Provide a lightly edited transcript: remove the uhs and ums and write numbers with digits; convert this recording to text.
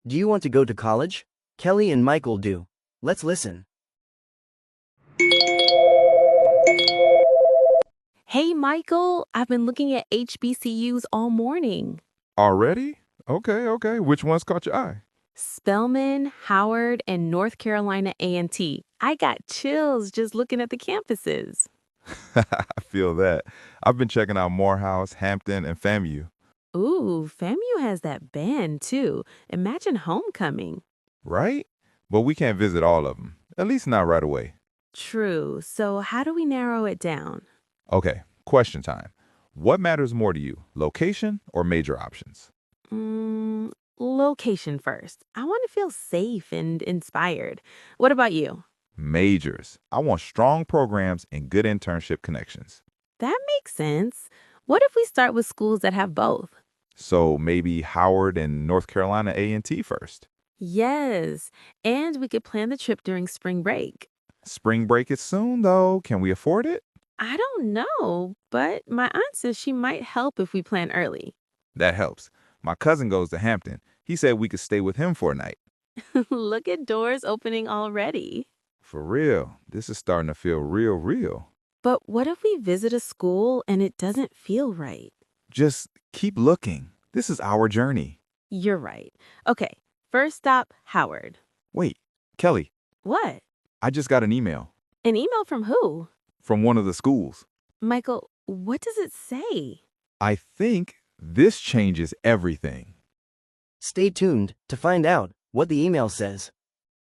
Do you want to go to college? Kelly and Michael do. Let's listen. Hey, Michael, I've been looking at HBCUs all morning. Already? Okay. Which ones caught your eye? Spelman, Howard, and North Carolina A&T. I got chills just looking at the campuses. I feel that. I've been checking out Morehouse, Hampton, and FAMU. Ooh, FAMU has that band too. Imagine homecoming. Right? But we can't visit all of them, at least not right away. True. So how do we narrow it down? Okay, question time. What matters more to you, location or major options? Location first. I want to feel safe and inspired. What about you? Majors. I want strong programs and good internship connections. That makes sense. What if we start with schools that have both? So maybe Howard and North Carolina A&T first. Yes, and we could plan the trip during spring break. Spring break is soon, though. Can we afford it? I don't know, but my aunt says she might help if we plan early. That helps. My cousin goes to Hampton. He said we could stay with him for a night. Look at doors opening already. For real, this is starting to feel real. But what if we visit a school and it doesn't feel right? Just keep looking. This is our journey. You're right. Okay, first stop, Howard. Wait, Kelly, What? I just got an email An email from who? from one of the schools. Michael, what does it say? I think this changes everything. Stay tuned to find out what the email says.